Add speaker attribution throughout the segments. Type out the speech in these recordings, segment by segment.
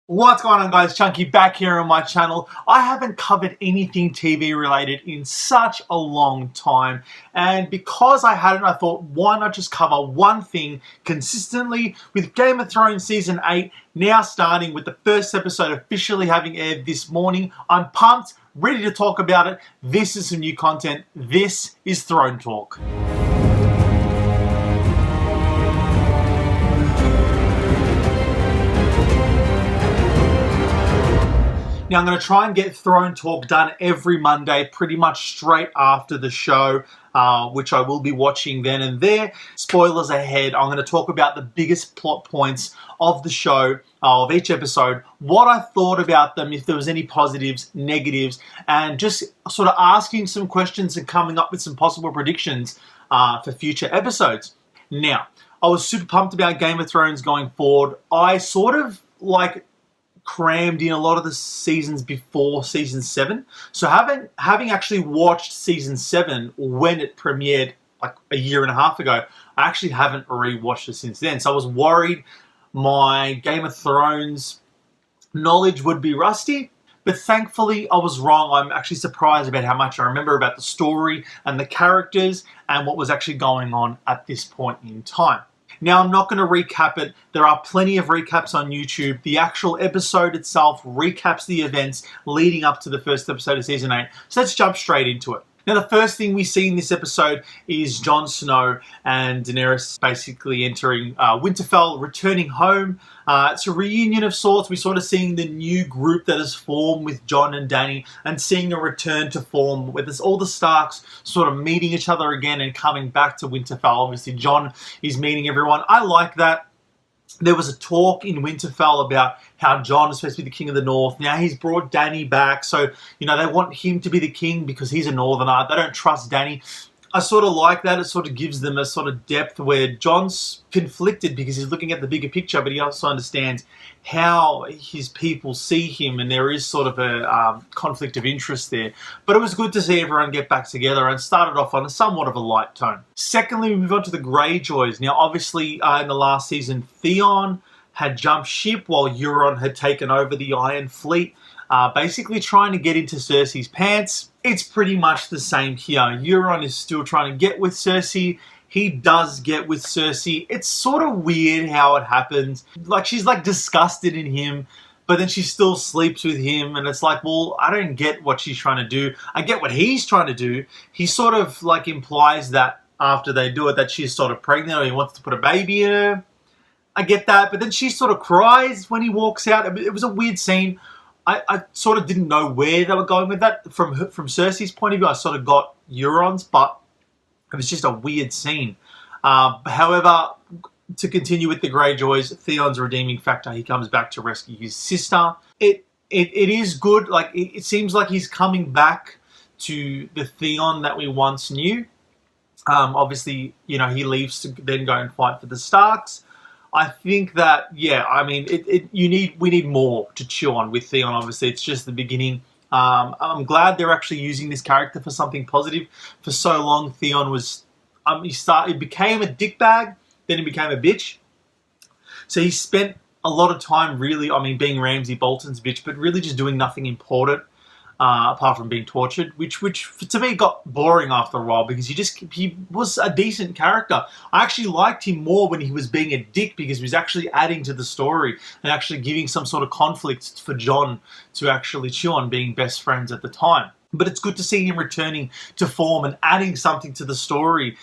Speaker 1: What's going on, guys? Chunky back here on my channel. I haven't covered anything TV related in such a long time, and because I hadn't, I thought, why not just cover one thing consistently? With Game of Thrones Season 8 now starting, with the first episode officially having aired this morning, I'm pumped, ready to talk about it. This is some new content. This is Throne Talk. Now, I'm going to try and get Throne Talk done every Monday, pretty much straight after the show, which I will be watching then and there. Spoilers ahead. I'm going to talk about the biggest plot points of the show, of each episode, what I thought about them, if there was any positives, negatives, and just sort of asking some questions and coming up with some possible predictions for future episodes. Now, I was super pumped about Game of Thrones going forward. I sort of crammed in a lot of the seasons before season 7. So having actually watched season 7 when it premiered like a year and a half ago, I actually haven't rewatched it since then. So I was worried my Game of Thrones knowledge would be rusty, but thankfully I was wrong. I'm actually surprised about how much I remember about the story and the characters and what was actually going on at this point in time. Now, I'm not going to recap it. There are plenty of recaps on YouTube. The actual episode itself recaps the events leading up to the first episode of Season 8. So let's jump straight into it. Now, the first thing we see in this episode is Jon Snow and Daenerys basically entering Winterfell, returning home. It's a reunion of sorts. We're sort of seeing the new group that has formed with Jon and Dany, and seeing a return to form with all the Starks sort of meeting each other again and coming back to Winterfell. Obviously, Jon is meeting everyone. I like that. There was a talk in Winterfell about how Jon is supposed to be the king of the north. Now he's brought Dany back, so they want him to be the king because he's a northerner. They don't trust Dany. I sort of like that. It sort of gives them a sort of depth where Jon's conflicted because he's looking at the bigger picture, but he also understands how his people see him, and there is sort of a conflict of interest there. But it was good to see everyone get back together and started off on a somewhat of a light tone. Secondly, we move on to the Greyjoys. Now, obviously, in the last season, Theon had jumped ship while Euron had taken over the Iron Fleet, basically trying to get into Cersei's pants. It's pretty much the same here. Euron is still trying to get with Cersei. He does get with Cersei. It's sort of weird how it happens. Like, she's like disgusted in him, but then she still sleeps with him, and it's like, well, I don't get what she's trying to do. I get what he's trying to do. He sort of like implies that after they do it, that she's sort of pregnant or he wants to put a baby in her. I get that, but then she sort of cries when he walks out. It was a weird scene. I sort of didn't know where they were going with that. From Cersei's point of view, I sort of got Euron's, but it was just a weird scene. However, to continue with the Greyjoys, Theon's redeeming factor. He comes back to rescue his sister. It is good. Like, it seems like he's coming back to the Theon that we once knew. Obviously, he leaves to then go and fight for the Starks. I think that, yeah, I mean, we need more to chew on with Theon. Obviously, it's just the beginning. I'm glad they're actually using this character for something positive. For so long, Theon was, he became a dickbag, then he became a bitch. So he spent a lot of time really, being Ramsay Bolton's bitch, but really just doing nothing important. Apart from being tortured, which to me got boring after a while, because he was a decent character. I actually liked him more when he was being a dick, because he was actually adding to the story and actually giving some sort of conflict for Jon to actually chew on, being best friends at the time. But it's good to see him returning to form and adding something to the story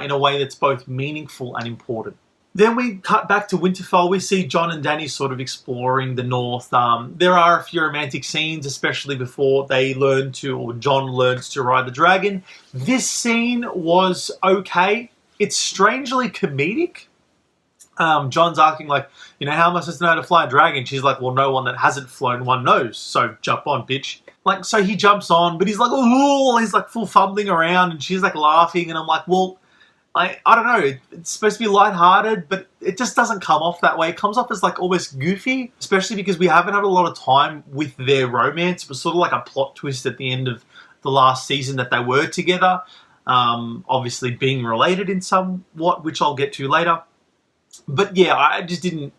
Speaker 1: in a way that's both meaningful and important. Then we cut back to Winterfell. We see Jon and Dany sort of exploring the north. There are a few romantic scenes, especially before Jon learns to ride the dragon. This scene was okay. It's strangely comedic. Jon's asking, like, how am I supposed to know how to fly a dragon? She's like, well, no one that hasn't flown one knows, so jump on, bitch. Like, so he jumps on, but he's like, oh, he's like full fumbling around, and she's like laughing, and I'm like, well, I don't know, it's supposed to be lighthearted, but it just doesn't come off that way. It comes off as like almost goofy, especially because we haven't had a lot of time with their romance. It was sort of like a plot twist at the end of the last season that they were together. Obviously being related in somewhat, which I'll get to later. But yeah, I didn't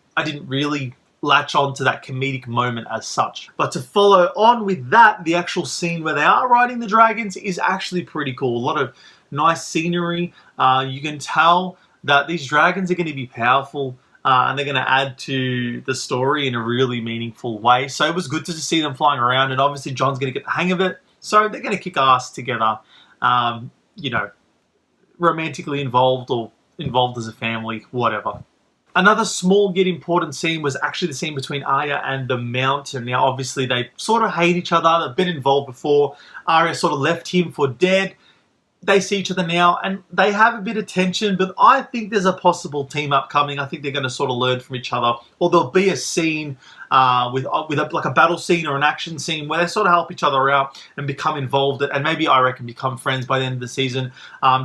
Speaker 1: really latch on to that comedic moment as such. But to follow on with that, the actual scene where they are riding the dragons is actually pretty cool. A lot of nice scenery. You can tell that these dragons are going to be powerful, and they're going to add to the story in a really meaningful way. So it was good to see them flying around, and obviously Jon's going to get the hang of it. So they're going to kick ass together, you know, romantically involved or involved as a family, whatever. Another small yet important scene was actually the scene between Arya and the Mountain. Now, obviously, they sort of hate each other. They've been involved before. Arya sort of left him for dead. They see each other now, and they have a bit of tension, but I think there's a possible team up coming. I think they're going to sort of learn from each other, or there'll be a scene with like a battle scene or an action scene where they sort of help each other out and become involved, and maybe, I reckon, become friends by the end of the season,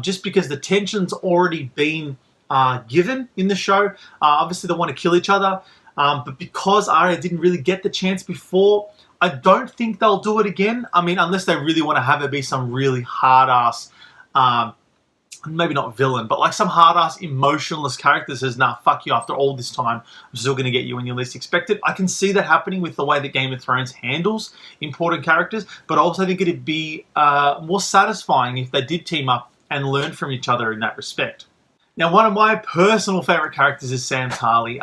Speaker 1: just because the tension's already been given in the show. Obviously, they want to kill each other, but because Arya didn't really get the chance before, I don't think they'll do it again. I mean, unless they really want to have it be some really hard-ass, maybe not villain, but like some hard-ass emotionless character says, nah, fuck you, after all this time, I'm still going to get you when you least expect it. I can see that happening with the way that Game of Thrones handles important characters, but I also think it'd be more satisfying if they did team up and learn from each other in that respect. Now, one of my personal favourite characters is Sam Tarly.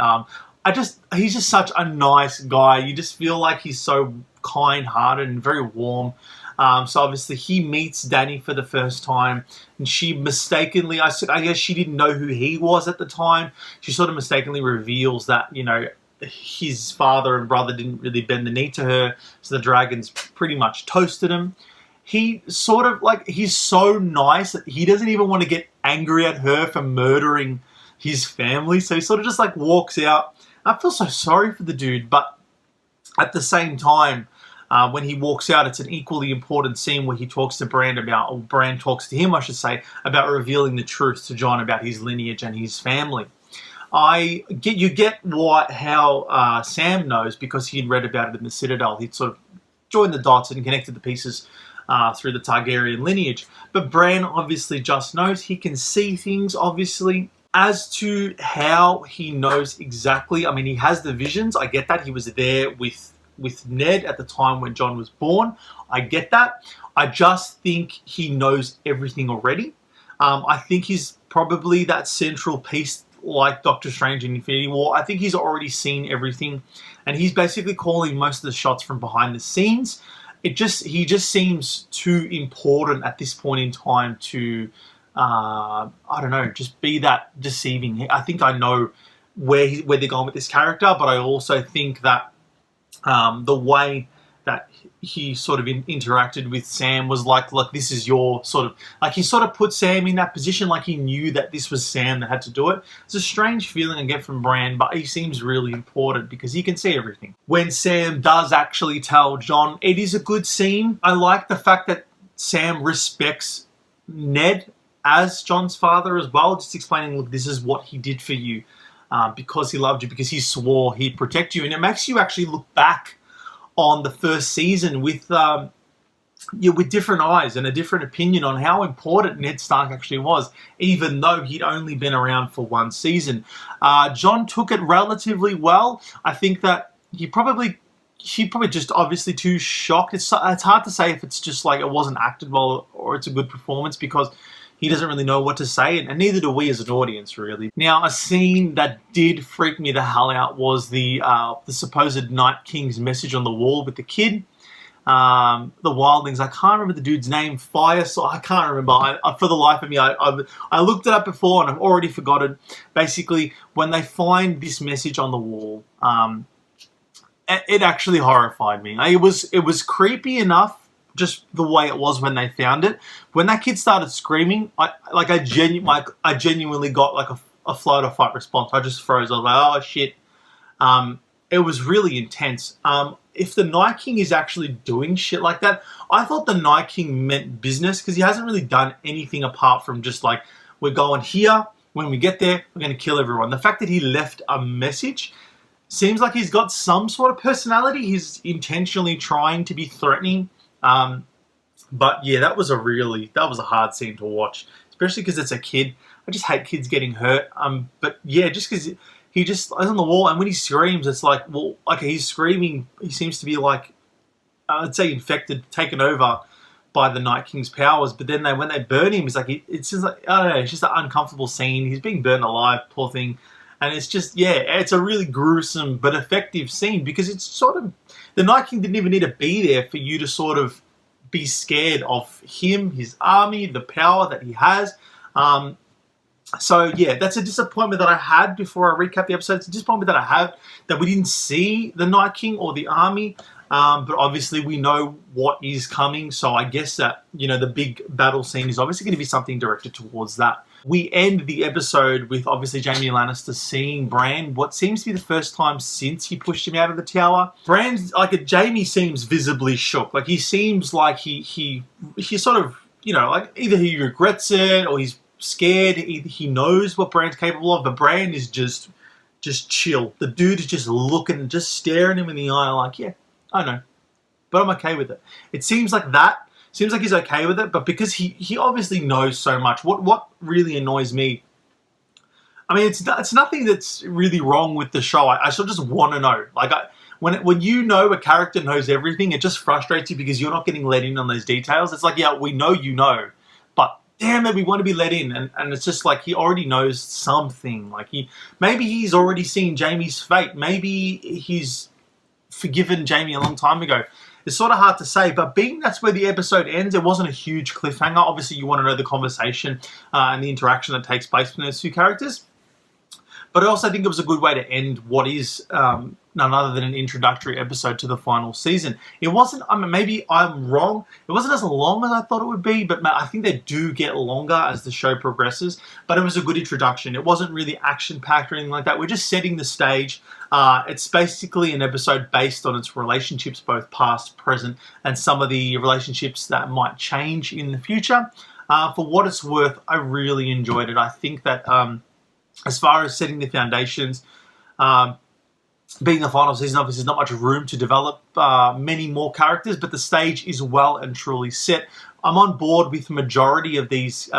Speaker 1: He's just such a nice guy. You just feel like he's so kind-hearted and very warm. So obviously he meets Dany for the first time, and she mistakenly, I guess she didn't know who he was at the time. She sort of mistakenly reveals that, you know, his father and brother didn't really bend the knee to her, so the dragons pretty much toasted him. He sort of, like, he's so nice that he doesn't even want to get angry at her for murdering his family, so he sort of just, like, walks out. I feel so sorry for the dude, but at the same time, when he walks out, it's an equally important scene where he talks to Bran about, or Bran talks to him, I should say, about revealing the truth to Jon about his lineage and his family. You get how Sam knows, because he'd read about it in the Citadel. He'd sort of joined the dots and connected the pieces through the Targaryen lineage. But Bran obviously just knows. He can see things, obviously. As to how he knows exactly, I mean, he has the visions. I get that. He was there with Ned at the time when Jon was born. I get that. I just think he knows everything already. I think he's probably that central piece, like Doctor Strange in Infinity War. I think he's already seen everything, and he's basically calling most of the shots from behind the scenes. He just seems too important at this point in time to, I don't know, just be that deceiving. I think I know where they're going with this character, but I also think that the way that he sort of interacted with Sam was like, this is your sort of, like, he sort of put Sam in that position, like he knew that this was Sam that had to do it. It's a strange feeling I get from Bran, but he seems really important because he can see everything. When Sam does actually tell Jon, it is a good scene. I like the fact that Sam respects Ned as Jon's father as well, just explaining, look, this is what he did for you. Because he loved you, because he swore he'd protect you. And it makes you actually look back on the first season with different eyes and a different opinion on how important Ned Stark actually was, even though he'd only been around for one season. Jon took it relatively well. I think that he probably just obviously too shocked. It's hard to say if it's just like it wasn't acted well or it's a good performance, because he doesn't really know what to say, and neither do we as an audience, really. Now, a scene that did freak me the hell out was the supposed Night King's message on the wall with the kid. The wildlings, I can't remember the dude's name, I can't remember. For the life of me, I looked it up before and I've already forgotten. Basically, when they find this message on the wall, it actually horrified me. It was creepy enough, just the way it was when they found it. When that kid started screaming, I genuinely got like a flight or fight response. I just froze. I was like, oh shit. It was really intense. If the Night King is actually doing shit like that, I thought the Night King meant business, because he hasn't really done anything apart from just like, we're going here, when we get there, we're going to kill everyone. The fact that he left a message seems like he's got some sort of personality. He's intentionally trying to be threatening. But yeah, that was a hard scene to watch, especially because it's a kid. I just hate kids getting hurt. But yeah, just because he just is on the wall, and when he screams, it's like, well, okay, he's screaming. He seems to be like, I'd say infected, taken over by the Night King's powers. But then when they burn him, it's like, it's just like, I don't know, it's just an uncomfortable scene. He's being burned alive, poor thing. And it's just, yeah, it's a really gruesome but effective scene, because it's sort of, the Night King didn't even need to be there for you to sort of be scared of him, his army, the power that he has. So yeah, that's a disappointment that I had before I recap the episode. It's a disappointment that I have that we didn't see the Night King or the army. But obviously we know what is coming. So I guess that, you know, the big battle scene is obviously going to be something directed towards that. We end the episode with obviously Jaime Lannister seeing Bran, what seems to be the first time since he pushed him out of the tower. Bran's, like, Jaime seems visibly shook. Like, he seems like he sort of, you know, like either he regrets it or he's scared. Either he knows what Bran's capable of, but Bran is just chill. The dude is just looking, just staring him in the eye like, yeah, I know, but I'm okay with it. It seems like that. Seems like he's okay with it, but because he obviously knows so much. What really annoys me, I mean, it's nothing that's really wrong with the show. I still just want to know. Like, when you know a character knows everything, it just frustrates you because you're not getting let in on those details. It's like, yeah, we know you know, but damn it, we want to be let in. And it's just like, he already knows something. Like, maybe he's already seen Jaime's fate. Maybe he's forgiven Jaime a long time ago. It's sort of hard to say, but being that's where the episode ends, it wasn't a huge cliffhanger. Obviously, you want to know the conversation and the interaction that takes place between those two characters. But I also think it was a good way to end what is none other than an introductory episode to the final season. It wasn't, I mean, maybe I'm wrong, it wasn't as long as I thought it would be, but I think they do get longer as the show progresses. But it was a good introduction. It wasn't really action-packed or anything like that. We're just setting the stage. It's basically an episode based on its relationships, both past, present, and some of the relationships that might change in the future. For what it's worth, I really enjoyed it. I think that as far as setting the foundations, being the final season, obviously there's not much room to develop many more characters, but the stage is well and truly set. I'm on board with the majority of these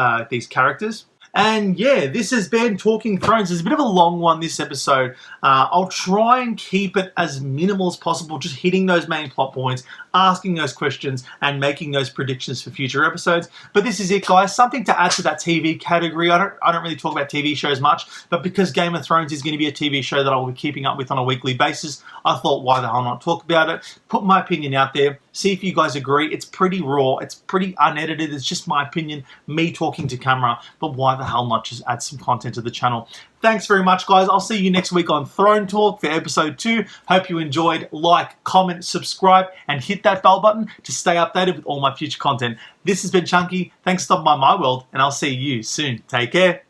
Speaker 1: characters. And yeah, this has been Talking Thrones. It's a bit of a long one this episode. I'll try and keep it as minimal as possible, just hitting those main plot points, asking those questions, and making those predictions for future episodes. But this is it, guys. Something to add to that TV category. I don't really talk about TV shows much, but because Game of Thrones is going to be a TV show that I'll be keeping up with on a weekly basis, I thought, why the hell not talk about it? Put my opinion out there. See if you guys agree. It's pretty raw. It's pretty unedited. It's just my opinion, me talking to camera. But why the hell not just add some content to the channel? Thanks very much, guys. I'll see you next week on Throne Talk for episode 2. Hope you enjoyed. Like, comment, subscribe, and hit that bell button to stay updated with all my future content. This has been Chunky. Thanks for stopping by my world, and I'll see you soon. Take care.